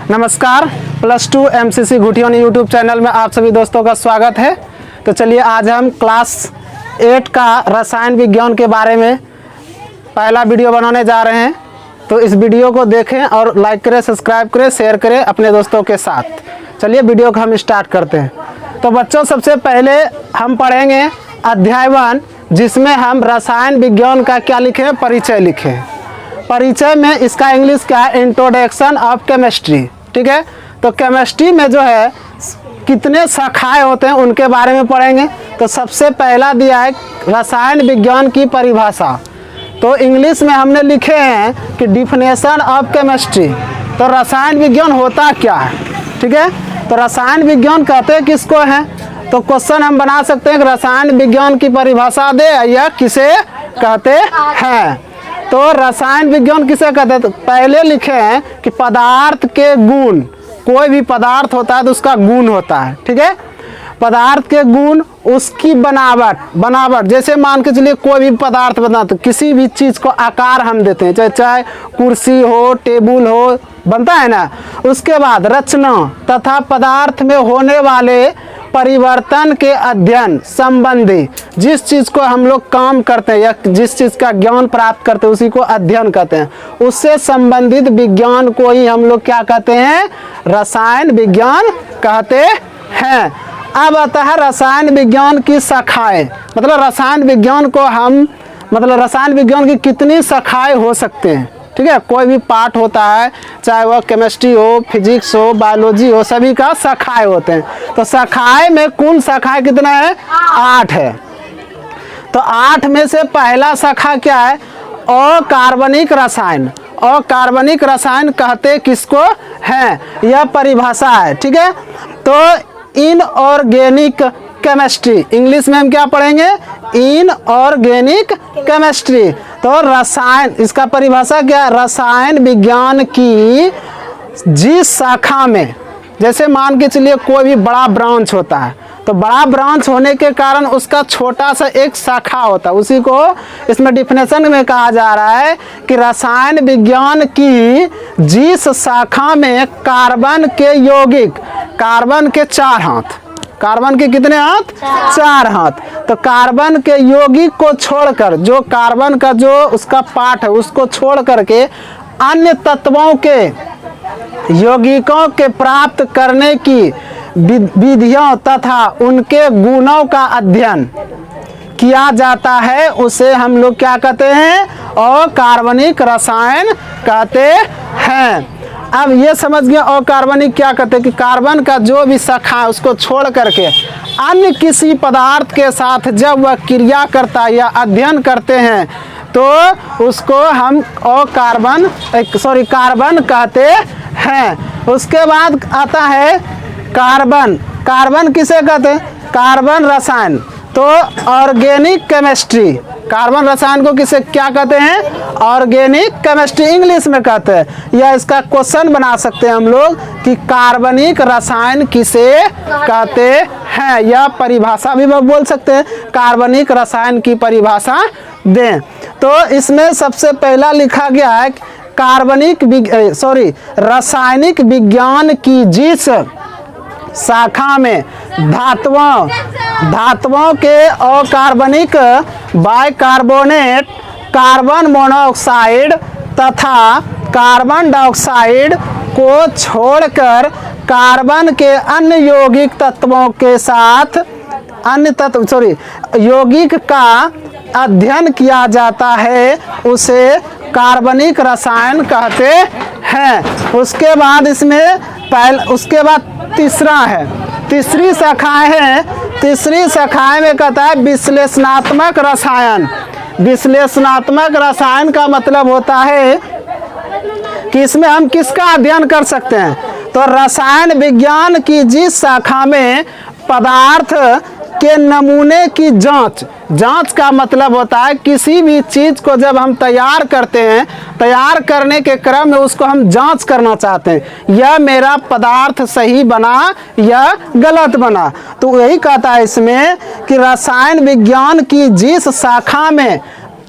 नमस्कार, +2 MCC घुटियों YouTube channel में आप सभी दोस्तों का स्वागत है। तो चलिए आज हम क्लास 8 का रसायन विज्ञान के बारे में पहला वीडियो बनाने जा रहे हैं। तो इस वीडियो को देखें और लाइक करें, सब्सक्राइब करें, शेयर करें अपने दोस्तों के साथ। चलिए वीडियो को हम स्टार्ट करते हैं। तो बच्चों, सबसे पहले हम पढ़ेंगे अध्याय 1, जिसमें हम रसायन विज्ञान का क्या लिखे, परिचय लिखे। परिचय में इसका इंग्लिश क्या है, इंट्रोडक्शन ऑफ केमिस्ट्री। ठीक है, तो केमिस्ट्री में जो है कितने शाखाएं होते हैं उनके बारे में पढ़ेंगे। तो सबसे पहला दिया है रसायन विज्ञान की परिभाषा। तो इंग्लिश में हमने लिखे हैं कि डिफिनेशन ऑफ केमिस्ट्री। तो रसायन विज्ञान होता क्या है, ठीक है। तो रसायन विज्ञान कहते किसको हैं, तो क्वेश्चन हम बना सकते हैं कि रसायन विज्ञान की परिभाषा दे या किसे कहते हैं। तो रसायन विज्ञान किसे कहते हैं, तो पहले लिखे हैं कि पदार्थ के गुण। कोई भी पदार्थ होता है तो उसका गुण होता है, ठीक है। पदार्थ के गुण, उसकी बनावट जैसे मान के चलिए कोई भी पदार्थ बनाते, किसी भी चीज़ को आकार हम देते हैं, चाहे कुर्सी हो, टेबल हो, बनता है ना। उसके बाद रचना तथा पदार्थ में होने वाले परिवर्तन के अध्ययन संबंधी, जिस चीज़ को हम लोग काम करते हैं या जिस चीज़ का ज्ञान प्राप्त करते हैं उसी को अध्ययन कहते हैं। उससे संबंधित विज्ञान को ही हम लोग क्या कहते हैं, रसायन विज्ञान कहते हैं। अब आता है रसायन विज्ञान की शाखाएं, मतलब रसायन विज्ञान को हम रसायन विज्ञान की कितनी शाखाएं हो सकते हैं, ठीक है। कोई भी पार्ट होता है, चाहे वह केमिस्ट्री हो, फिजिक्स हो, बायोलॉजी हो, सभी का शाखाएं होते हैं। तो शाखाएं में कुल शाखाएं कितना है, 8 है। तो 8 में से पहला शाखा क्या है, अकार्बनिक रसायन। अकार्बनिक रसायन कहते किसको हैं, यह परिभाषा है, ठीक है। तो इनऑर्गेनिक केमिस्ट्री, इंग्लिश में हम क्या पढ़ेंगे, इनऑर्गेनिक केमिस्ट्री। तो रसायन, इसका परिभाषा क्या, रसायन विज्ञान की जिस शाखा में, जैसे मान के चलिए कोई भी बड़ा ब्रांच होता है, तो बड़ा ब्रांच होने के कारण उसका छोटा सा एक शाखा होता है, उसी को इसमें डिफिनेशन में कहा जा रहा है कि रसायन विज्ञान की जिस शाखा में कार्बन के यौगिक, कार्बन के 4 हाथ, कार्बन के कितने हाथ, 4 हाथ। तो कार्बन के यौगिक को छोड़कर, जो कार्बन का जो उसका पार्ट है उसको छोड़ करके अन्य तत्वों के यौगिकों के प्राप्त करने की विधियों तथा उनके गुणों का अध्ययन किया जाता है, उसे हम लोग क्या कहते हैं, अकार्बनिक रसायन कहते हैं। अब ये समझ गया अकार्बनिक क्या कहते हैं, कि कार्बन का जो भी शाखा है उसको छोड़ करके अन्य किसी पदार्थ के साथ जब वह क्रिया करता है या अध्ययन करते हैं तो उसको हम कार्बन कहते हैं। उसके बाद आता है कार्बन। कार्बन किसे कहते हैं, कार्बन रसायन। तो ऑर्गेनिक केमिस्ट्री, कार्बन रसायन को किसे क्या कहते हैं, ऑर्गेनिक केमिस्ट्री इंग्लिश में कहते हैं। या इसका क्वेश्चन बना सकते हैं हम लोग कि कार्बनिक रसायन किसे कहते हैं, या परिभाषा भी बोल सकते हैं, कार्बनिक रसायन की परिभाषा दें। तो इसमें सबसे पहला लिखा गया है रासायनिक विज्ञान की जिस शाखा में धातुओं के अकार्बनिक बाइकार्बोनेट, कार्बन मोनोऑक्साइड तथा कार्बन डाइऑक्साइड को छोड़कर कार्बन के अन्य यौगिक तत्वों के साथ यौगिक का अध्ययन किया जाता है, उसे कार्बनिक रसायन कहते हैं। उसके बाद उसके बाद तीसरा है, तीसरी शाखाएं हैं। तीसरी शाखाएं में कहता है विश्लेषणात्मक रसायन। विश्लेषणात्मक रसायन का मतलब होता है कि इसमें हम किसका अध्ययन कर सकते हैं, तो रसायन विज्ञान की जिस शाखा में पदार्थ के नमूने की जांच का मतलब होता है किसी भी चीज़ को जब हम तैयार करते हैं, तैयार करने के क्रम में उसको हम जांच करना चाहते हैं, यह मेरा पदार्थ सही बना या गलत बना। तो यही कहता है इसमें कि रसायन विज्ञान की जिस शाखा में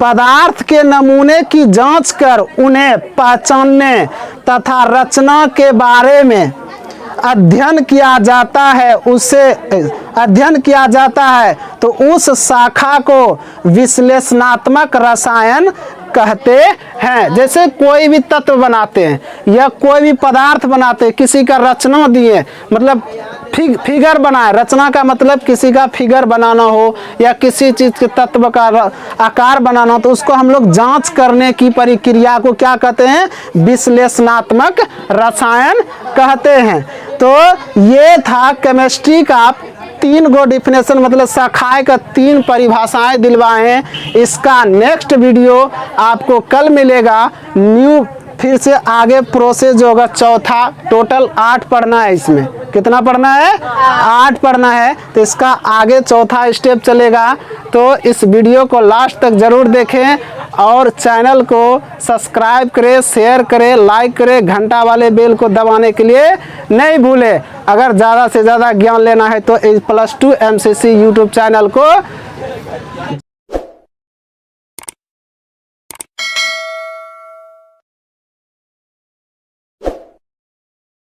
पदार्थ के नमूने की जांच कर उन्हें पहचानने तथा रचना के बारे में अध्ययन किया जाता है तो उस शाखा को विश्लेषणात्मक रसायन कहते हैं। जैसे कोई भी तत्व बनाते हैं या कोई भी पदार्थ बनाते हैं, किसी का रचना दिए, मतलब फिगर बनाए, रचना का मतलब किसी का फिगर बनाना हो या किसी चीज के तत्व का आकार बनाना हो, तो उसको हम लोग जांच करने की प्रक्रिया को क्या कहते हैं? विश्लेषणात्मक रसायन कहते हैं। तो ये था केमिस्ट्री का 3 गो डिफिनेशन, मतलब शाखाएं का 3 परिभाषाएं दिलवाए हैं। इसका नेक्स्ट वीडियो आपको कल मिलेगा। न्यू फिर से आगे प्रोसेस जो होगा चौथा, टोटल 8 पढ़ना है। इसमें कितना पढ़ना है? 8 पढ़ना है। तो इसका आगे चौथा स्टेप चलेगा। तो इस वीडियो को लास्ट तक जरूर देखें और चैनल को सब्सक्राइब करें, शेयर करें, लाइक करें, घंटा वाले बेल को दबाने के लिए नहीं भूलें। अगर ज़्यादा से ज़्यादा ज्ञान लेना है तो +2 MCC यूट्यूब चैनल को